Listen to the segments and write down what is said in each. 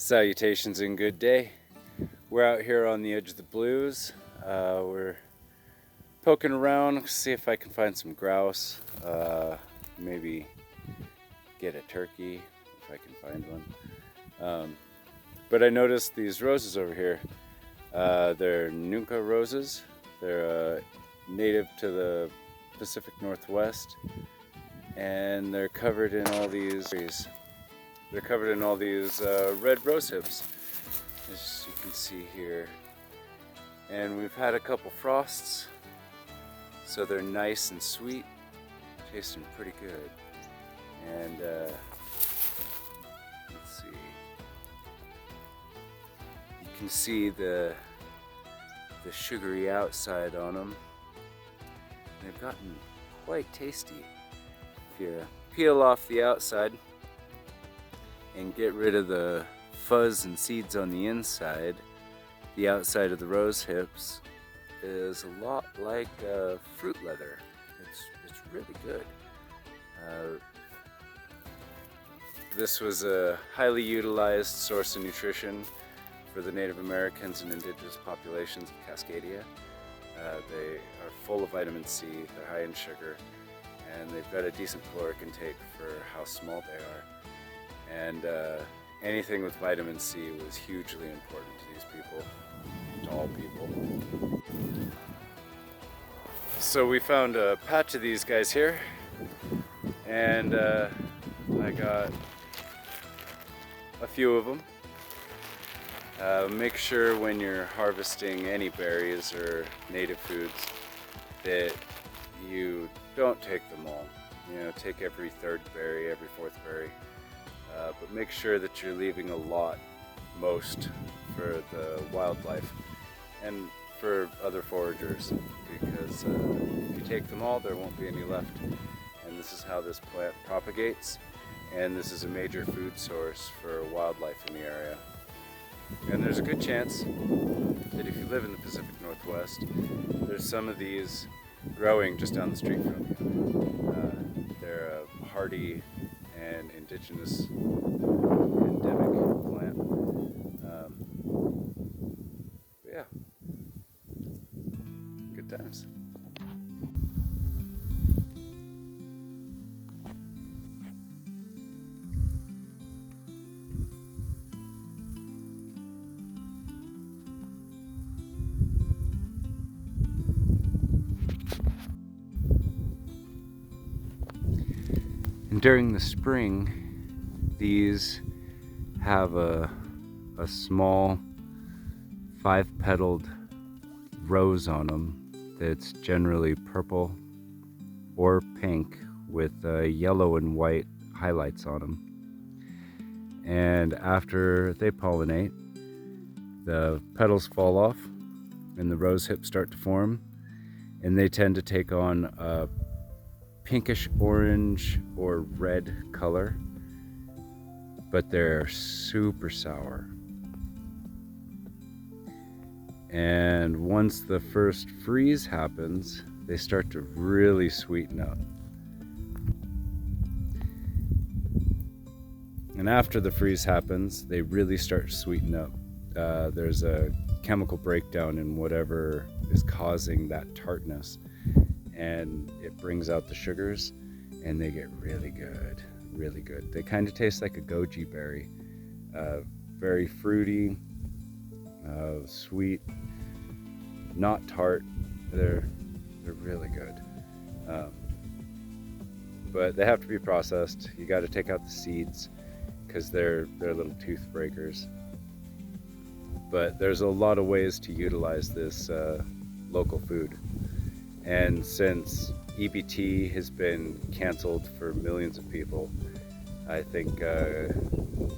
Salutations and good day. We're out here on the edge of the Blues. We're poking around, see if I can find some grouse, maybe get a turkey if I can find one. But I noticed these roses over here. They're Nuka roses. They're native to the Pacific Northwest, and they're covered in all these trees. They're covered in all these red rose hips, as you can see here. And we've had a couple frosts, so they're nice and sweet, tasting pretty good. And let's see, you can see the sugary outside on them. They've gotten quite tasty. If you peel off the outside and get rid of the fuzz and seeds on the inside, the outside of the rose hips is a lot like fruit leather. It's really good. This was a highly utilized source of nutrition for the Native Americans and indigenous populations of Cascadia. They are full of vitamin C, they're high in sugar, and they've got a decent caloric intake for how small they are. And anything with vitamin C was hugely important to these people, to all people. So we found a patch of these guys here, and I got a few of them. Make sure when you're harvesting any berries or native foods that you don't take them all. You know, take every third berry, every fourth berry. But make sure that you're leaving a lot, most, for the wildlife and for other foragers, because if you take them all, there won't be any left. And this is how this plant propagates, and this is a major food source for wildlife in the area. And there's a good chance that if you live in the Pacific Northwest, there's some of these growing just down the street from you. They're a hardy and indigenous endemic plant. Yeah, good times. And during the spring, these have a small 5-petaled rose on them that's generally purple or pink with yellow and white highlights on them. And after they pollinate, the petals fall off and the rose hips start to form, and they tend to take on a pinkish orange or red color, but they're super sour. And once the first freeze happens, they start to really sweeten up. And after the freeze happens, they really start to sweeten up. There's a chemical breakdown in whatever is causing that tartness, and it brings out the sugars, and they get really good, really good. They kind of taste like a goji berry, very fruity, sweet, not tart. They're really good, but they have to be processed. You got to take out the seeds because they're little tooth breakers. But there's a lot of ways to utilize this local food. And since EBT has been canceled for millions of people, I think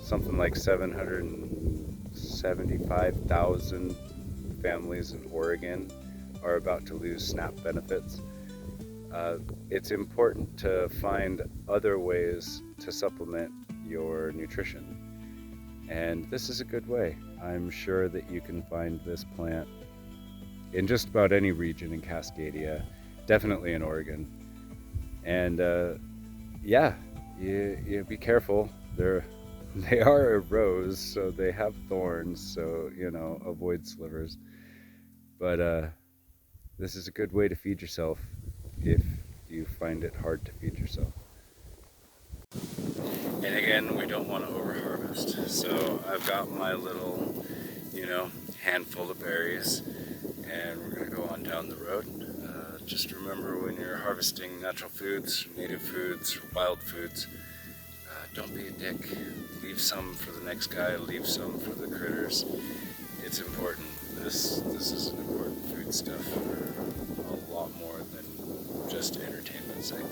something like 775,000 families in Oregon are about to lose SNAP benefits. It's important to find other ways to supplement your nutrition. And this is a good way. I'm sure that you can find this plant in just about any region in Cascadia, definitely in Oregon. And yeah, you be careful. They're They are a rose, so they have thorns, so, you know, avoid slivers. But this is a good way to feed yourself if you find it hard to feed yourself. And again, we don't want to overharvest. So I've got my little, you know, handful of berries, and we're going to go on down the road. Just remember, when you're harvesting natural foods, native foods, wild foods, don't be a dick. Leave some for the next guy, leave some for the critters. It's important. This is an important food stuff for a lot more than just entertainment's sake.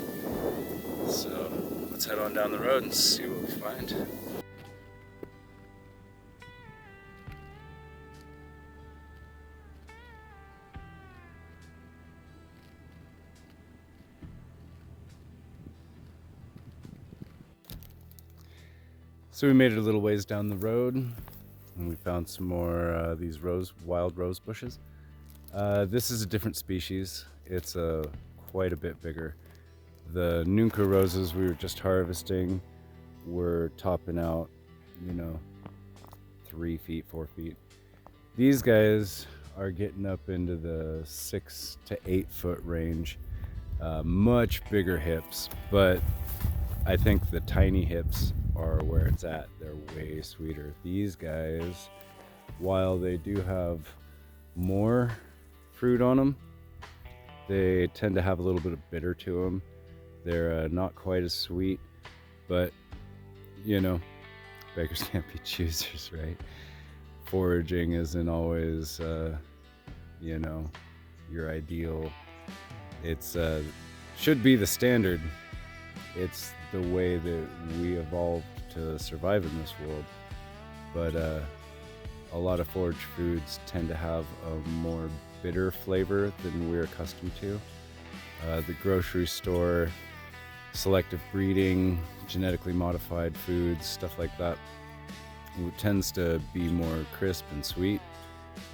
So let's head on down the road and see what we find. So we made it a little ways down the road, and we found some more these wild rose bushes. This is a different species. It's quite a bit bigger. The Nunca roses we were just harvesting were topping out, you know, 3 feet, 4 feet. These guys are getting up into the 6 to 8 foot range. Much bigger hips, but I think the tiny hips are where it's at. They're way sweeter. These guys, while they do have more fruit on them, they tend to have a little bit of bitter to them. They're not quite as sweet, but you know, beggars can't be choosers, right? Foraging isn't always, you know, your ideal. It's should be the standard. It's the way that we evolved to survive in this world. But a lot of forage foods tend to have a more bitter flavor than we're accustomed to. The grocery store, selective breeding, genetically modified foods, stuff like that, it tends to be more crisp and sweet,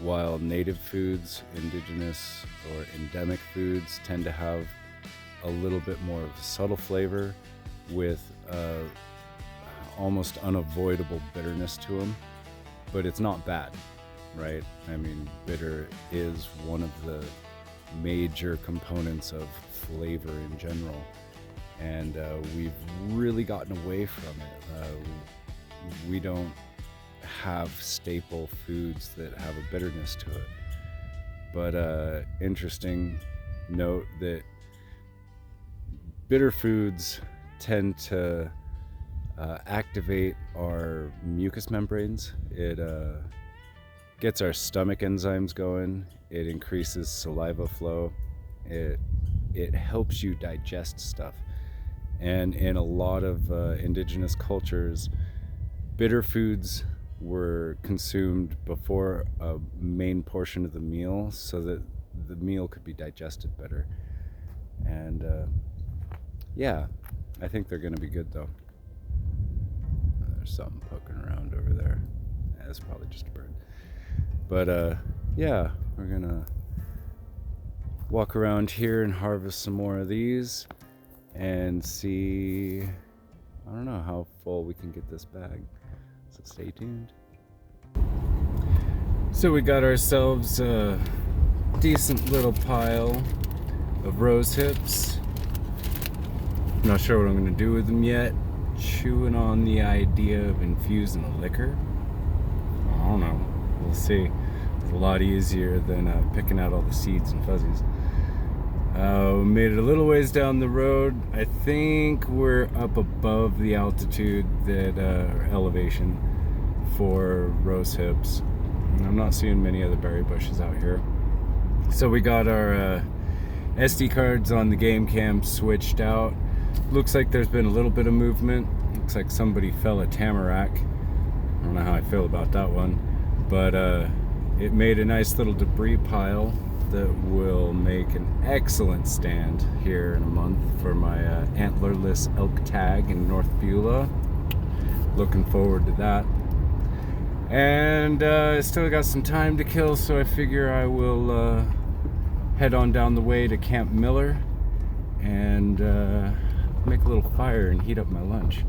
while native foods, indigenous or endemic foods, tend to have a little bit more of a subtle flavor with almost unavoidable bitterness to them. But it's not bad, right? I mean, bitter is one of the major components of flavor in general, and we've really gotten away from it. We don't have staple foods that have a bitterness to it. But interesting note that bitter foods tend to activate our mucous membranes. It gets our stomach enzymes going. It increases saliva flow. It helps you digest stuff. And in a lot of indigenous cultures, bitter foods were consumed before a main portion of the meal so that the meal could be digested better. And yeah, I think they're gonna be good though. There's something poking around over there. It's probably just a bird. But yeah, we're gonna walk around here and harvest some more of these and see, I don't know how full we can get this bag. So stay tuned. So we got ourselves a decent little pile of rose hips. I'm not sure what I'm going to do with them yet. Chewing on the idea of infusing a liquor. I don't know. We'll see. It's a lot easier than picking out all the seeds and fuzzies. We made it a little ways down the road. I think we're up above the altitude that or elevation for rose hips. I'm not seeing many other berry bushes out here. So we got our SD cards on the game cam switched out. Looks like there's been a little bit of movement. Looks like somebody fell a tamarack. I don't know how I feel about that one, but it made a nice little debris pile that will make an excellent stand here in a month for my antlerless elk tag in North Beulah. Looking forward to that. And I still got some time to kill, so I figure I will head on down the way to Camp Miller and make a little fire and heat up my lunch.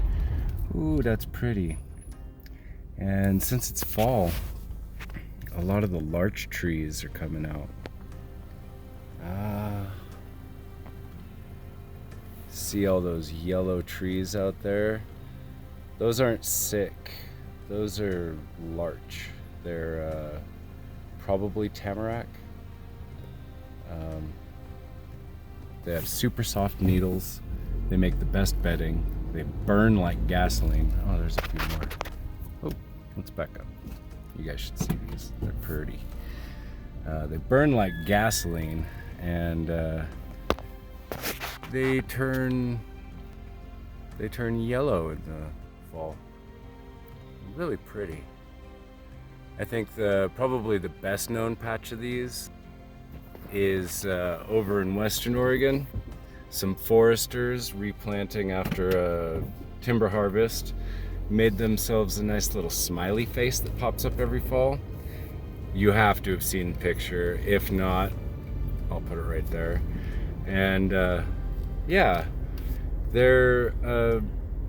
Ooh, that's pretty. And since it's fall, a lot of the larch trees are coming out. See all those yellow trees out there? Those aren't sick. Those are larch. They're probably tamarack. They have super soft needles. They make the best bedding. They burn like gasoline. Oh, there's a few more. Oh, let's back up. You guys should see these. They're pretty. They burn like gasoline, and they turn yellow in the fall. Really pretty. I think probably the best known patch of these is over in Western Oregon. Some foresters replanting after a timber harvest made themselves a nice little smiley face that pops up every fall. You have to have seen the picture. If not, I'll put it right there. And yeah, they're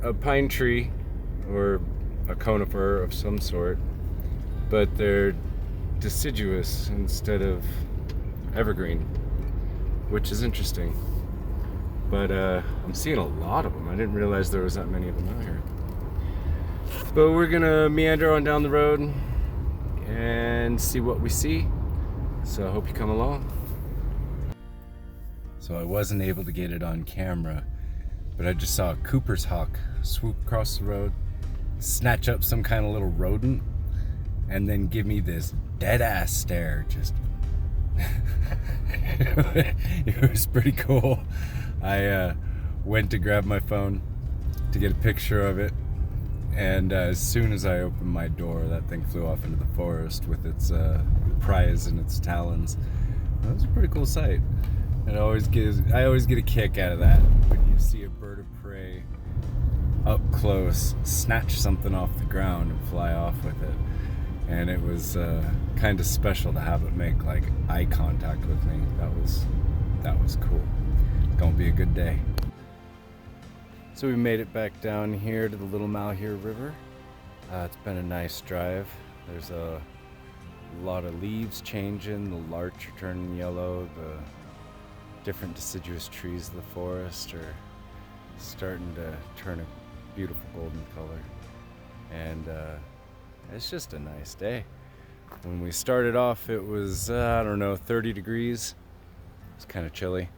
a pine tree or a conifer of some sort, but they're deciduous instead of evergreen, which is interesting. But I'm seeing a lot of them. I didn't realize there was that many of them out here. But we're gonna meander on down the road and see what we see. So I hope you come along. So I wasn't able to get it on camera, but I just saw a Cooper's hawk swoop across the road, snatch up some kind of little rodent, and then give me this dead ass stare. Just it was pretty cool. I went to grab my phone to get a picture of it, and as soon as I opened my door, that thing flew off into the forest with its prize in its talons. That was a pretty cool sight. I always get a kick out of that when you see a bird of prey up close snatch something off the ground and fly off with it. And it was kind of special to have it make like eye contact with me. That was cool. Gonna be a good day. So we made it back down here to the Little Malheur River. It's been a nice drive. There's a lot of leaves changing. The larch are turning yellow. The different deciduous trees of the forest are starting to turn a beautiful golden color. And it's just a nice day. When we started off, it was, 30 degrees. It's kind of chilly.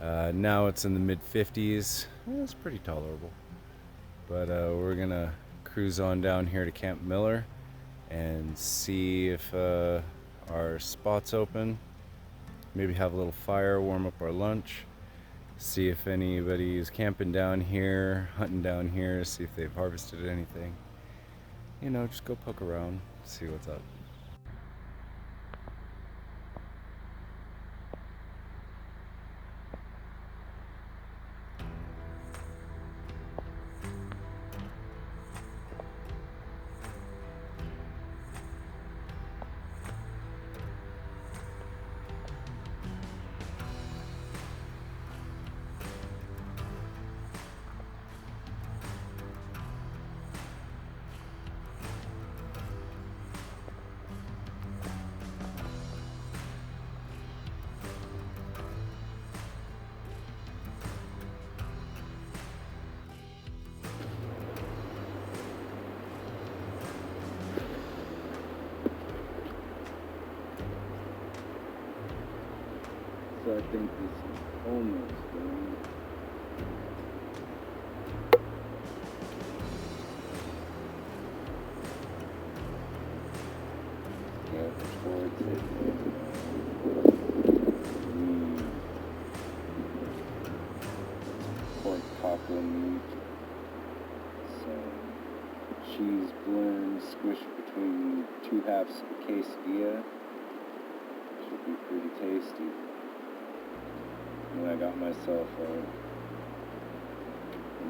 Now it's in the mid-50s. It's pretty tolerable. But we're gonna cruise on down here to Camp Miller and see if our spot's open. Maybe have a little fire, warm up our lunch. See if anybody's camping down here, hunting down here, see if they've harvested anything. You know, just go poke around, see what's up. So I think this is almost done. Yeah, towards it. Pork taco meat. Some cheese blend squished between two halves of a quesadilla. Should be pretty tasty. And I got myself a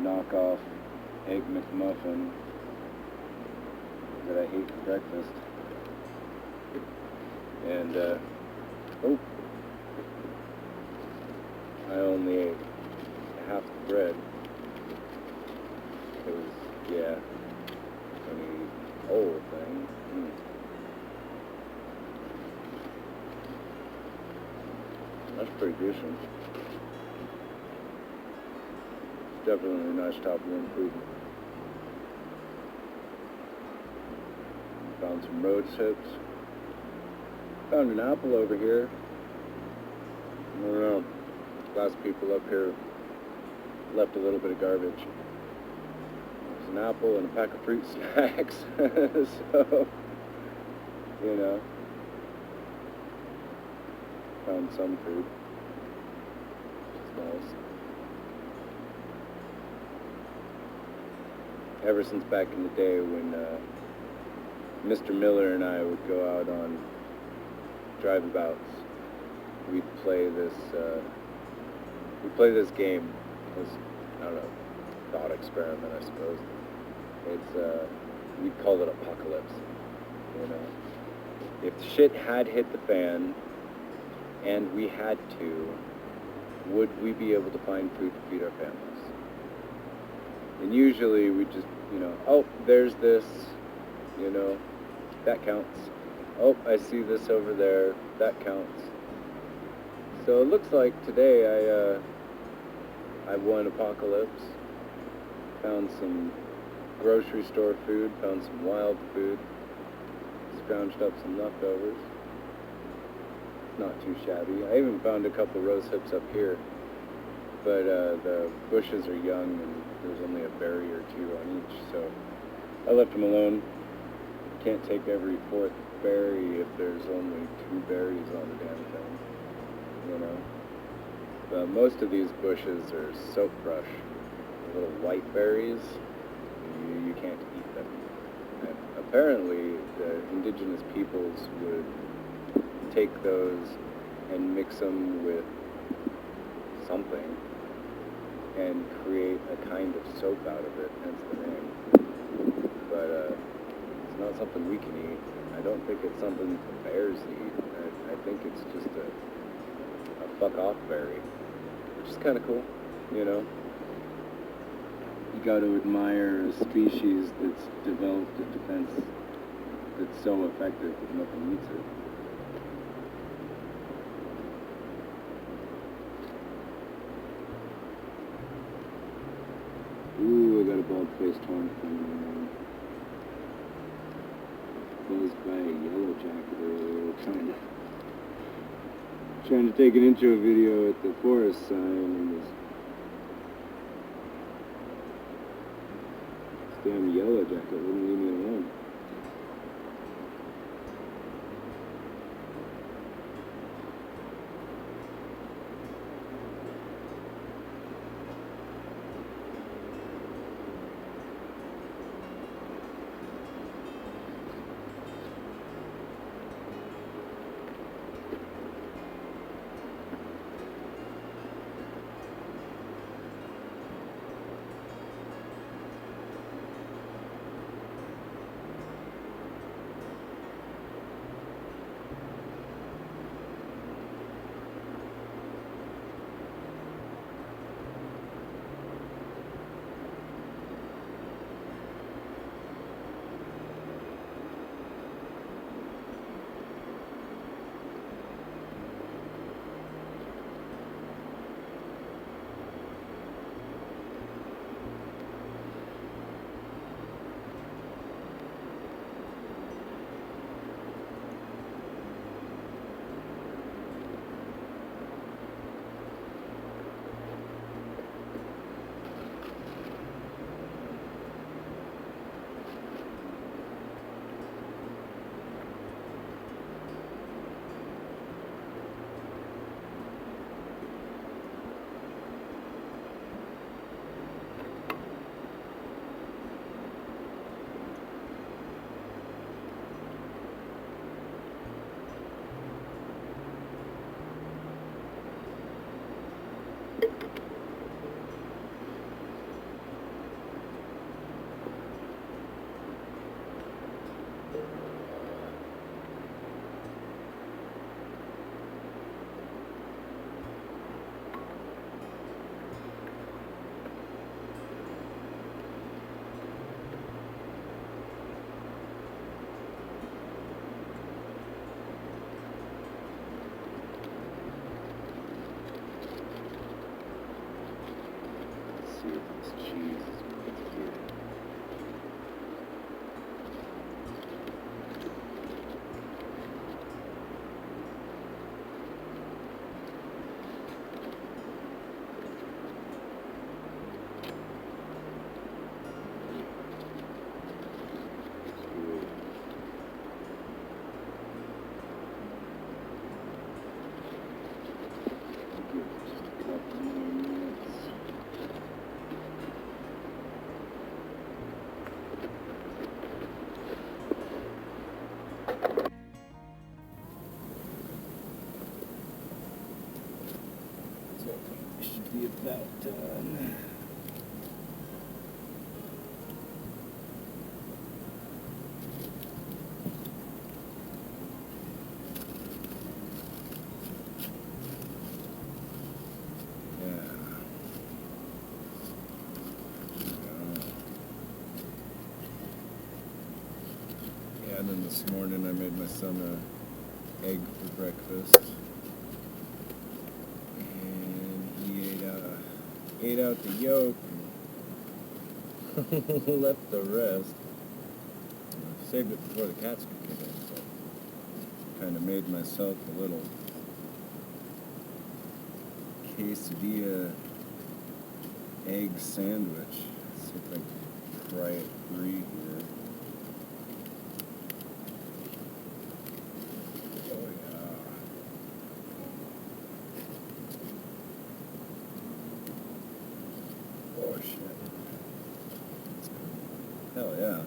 knockoff egg McMuffin that I ate for breakfast. And, I only ate half the bread. It was, whole thing. That's pretty decent. Definitely a nice top one food. Found some road chips. Found an apple over here. I don't know. Last people up here left a little bit of garbage. There's an apple and a pack of fruit snacks. So, you know, found some food. Which is nice. Ever since back in the day when Mr. Miller and I would go out on drive-abouts, we'd play this game. It was, I don't know, thought experiment, I suppose. It's we'd call it apocalypse. You know, if shit had hit the fan and we had to, would we be able to find food to feed our families? And usually we just, you know, oh, there's this, you know, that counts. Oh, I see this over there, that counts. So it looks like today I won apocalypse, found some grocery store food, found some wild food, scrounged up some leftovers. Not too shabby. I even found a couple rose hips up here, but the bushes are young and there's only a berry or two on each, so I left them alone. Can't take every fourth berry if there's only 2 berries on the damn thing, you know. But most of these bushes are soap brush, the little white berries. You can't eat them. And apparently, the indigenous peoples would take those and mix them with something and create a kind of soap out of it, hence the name. But it's not something we can eat. I don't think it's something bears eat. I think it's just a fuck off berry, which is kind of cool, you know. You got to admire a species that's developed a defense that's so effective that nothing eats it. Ooh, I got a bald-faced horn coming. Buzzed by a yellow jacket earlier, trying to take an intro video at the forest sign, and this damn yellow jacket wouldn't leave me alone. about done. And then this morning I made my son an egg for breakfast, and he ate out the yolk and left the rest. I saved it before the cats could get in, so kind of made myself a little quesadilla egg sandwich. Let's see if I can fry it free here. Oh shit. Hell yeah.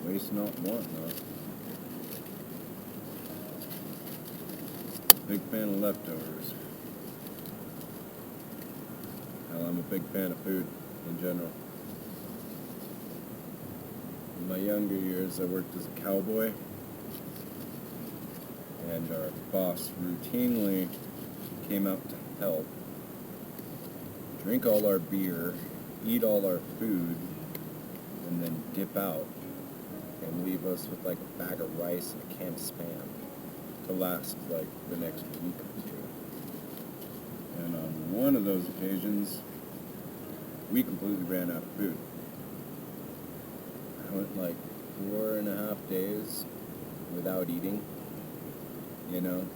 Waste not, want not. Big fan of leftovers. Hell, I'm a big fan of food in general. In my younger years, I worked as a cowboy, and our boss routinely came out to help, drink all our beer, eat all our food, and then dip out and leave us with like a bag of rice and a can of Spam to last like the next week or two. And on one of those occasions, we completely ran out of food. I went like 4.5 days without eating, you know.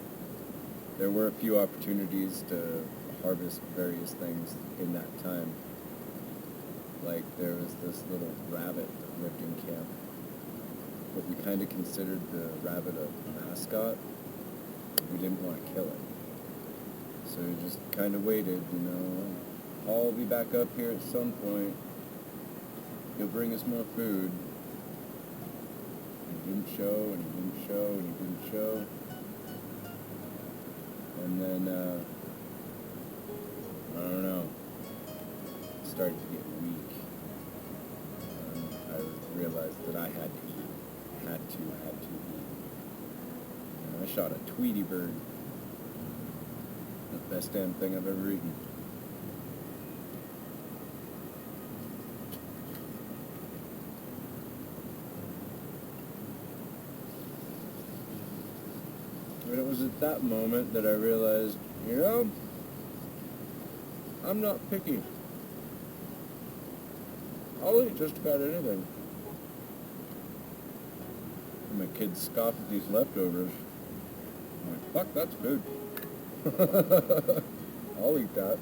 There were a few opportunities to harvest various things in that time. Like there was this little rabbit that lived in camp, but we kind of considered the rabbit a mascot. We didn't want to kill it. So we just kind of waited, you know. I'll be back up here at some point. He'll bring us more food. And he didn't show, and he didn't show, and he didn't show. And then, I don't know, it started to get weak. I realized that I had to eat. Had to eat. And I shot a Tweety bird. The best damn thing I've ever eaten. And it was at that moment that I realized, you know, I'm not picky. I'll eat just about anything. And my kids scoff at these leftovers. I'm like, fuck, that's food. I'll eat that.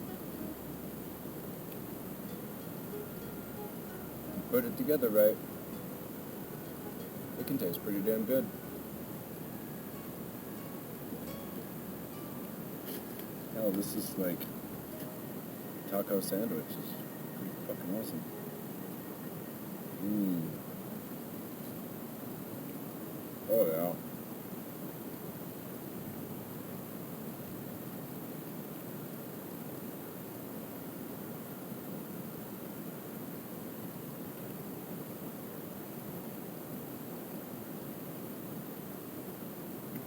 Put it together right. It can taste pretty damn good. Hell, this is like taco sandwich. It's pretty fucking awesome. Oh yeah.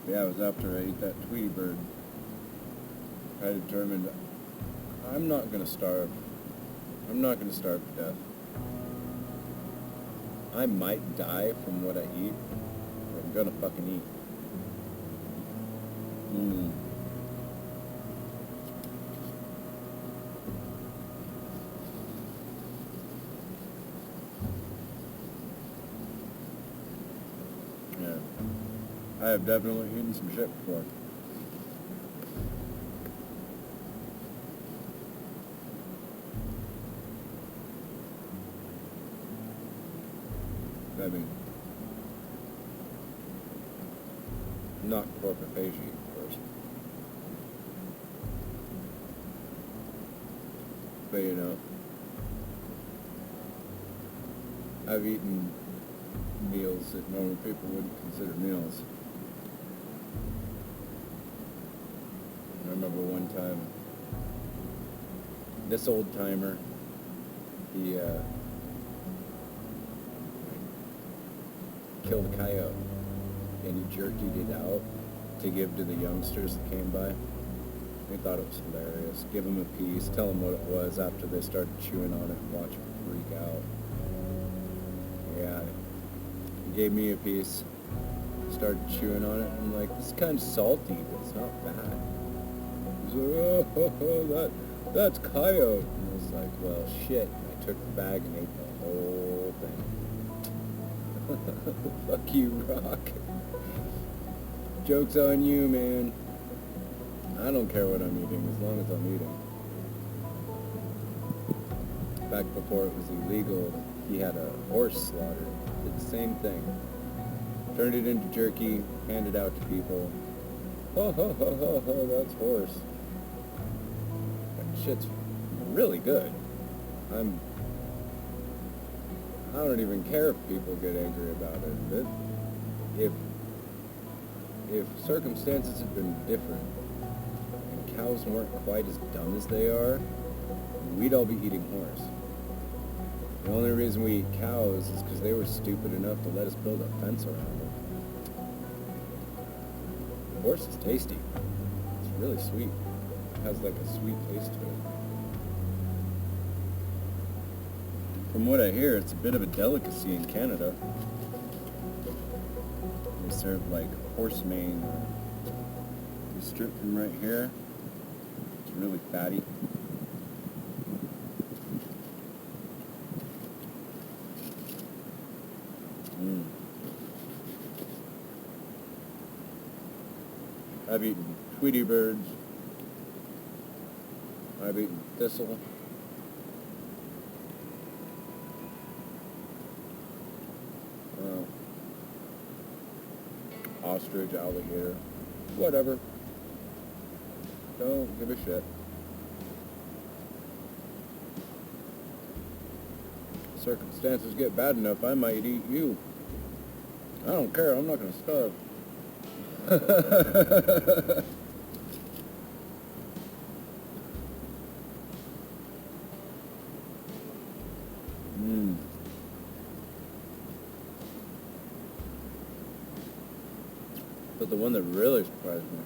Yeah, it was after I ate that Tweety bird. I determined I'm not going to starve. I'm not going to starve to death. I might die from what I eat, but I'm going to fucking eat. Yeah. I have definitely eaten some shit before. I mean, not corpophagy, of course. But you know, I've eaten meals that normal people wouldn't consider meals. I remember one time, this old timer, he killed a coyote and he jerkied it out to give to the youngsters that came by. They thought it was hilarious. Give them a piece, tell them what it was after they started chewing on it and watch it freak out. Yeah, he gave me a piece, started chewing on it. I'm like, this is kind of salty, but it's not bad. He's like, oh, that's coyote. And I was like, well, shit. And I took the bag and ate the whole thing. Fuck you, Rock. Joke's on you, man. I don't care what I'm eating, as long as I'm eating. Back before it was illegal, he had a horse slaughter. Did the same thing. Turned it into jerky, handed out to people. Ho ho ho ho ho, that's horse. That shit's really good. I don't even care if people get angry about it. If circumstances had been different and cows weren't quite as dumb as they are, we'd all be eating horse. The only reason we eat cows is because they were stupid enough to let us build a fence around them. Horse is tasty. It's really sweet. It has like a sweet taste to it. From what I hear, it's a bit of a delicacy in Canada. They serve like horse mane. You strip them right here. It's really fatty. I've eaten Tweety birds. I've eaten thistle. Ostrich, alligator, whatever. Don't give a shit. Circumstances get bad enough, I might eat you. I don't care, I'm not gonna starve. But the one that really surprised me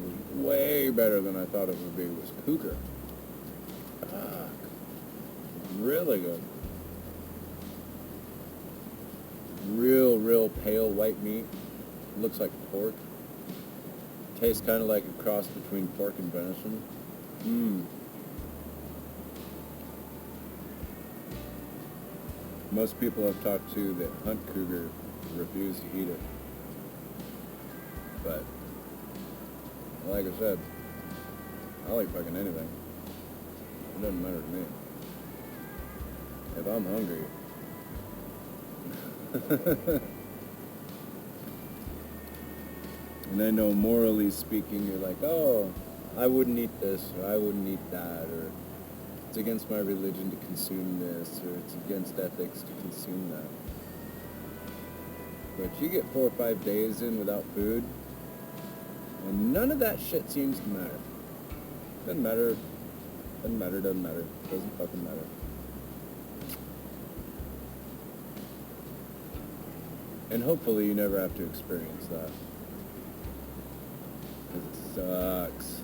was way better than I thought it would be was cougar. Fuck. Really good. Real pale white meat. Looks like pork. Tastes kind of like a cross between pork and venison. Most people I've talked to that hunt cougar refuse to eat it. But, like I said, I'll eat fucking anything. It doesn't matter to me. If I'm hungry. And I know morally speaking, you're like, oh, I wouldn't eat this, or I wouldn't eat that, or it's against my religion to consume this, or it's against ethics to consume that. But you get 4 or 5 days in without food, and none of that shit seems to matter. Doesn't matter. Doesn't matter. Doesn't fucking matter. And hopefully you never have to experience that. Because it sucks.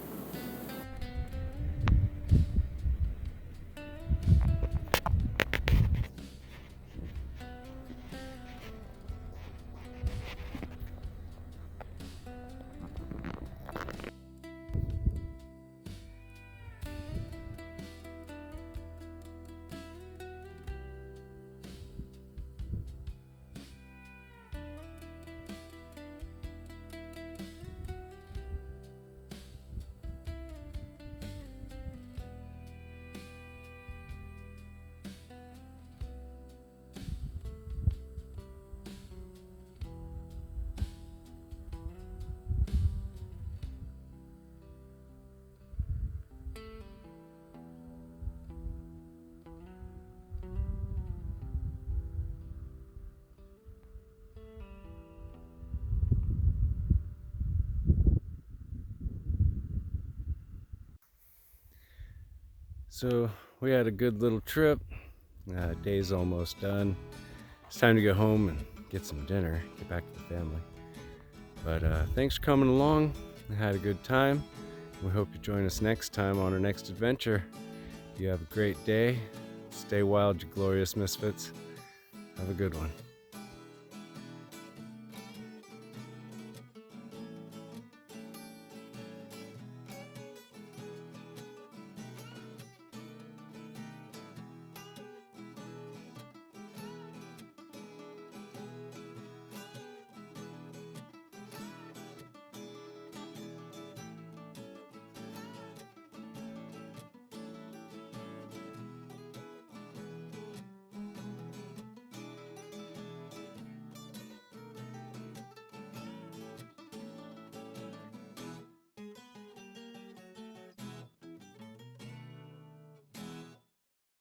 So we had a good little trip. Day's almost done. It's time to go home and get some dinner, get back to the family. But thanks for coming along. I had a good time. We hope you join us next time on our next adventure. You have a great day. Stay wild, you glorious misfits. Have a good one.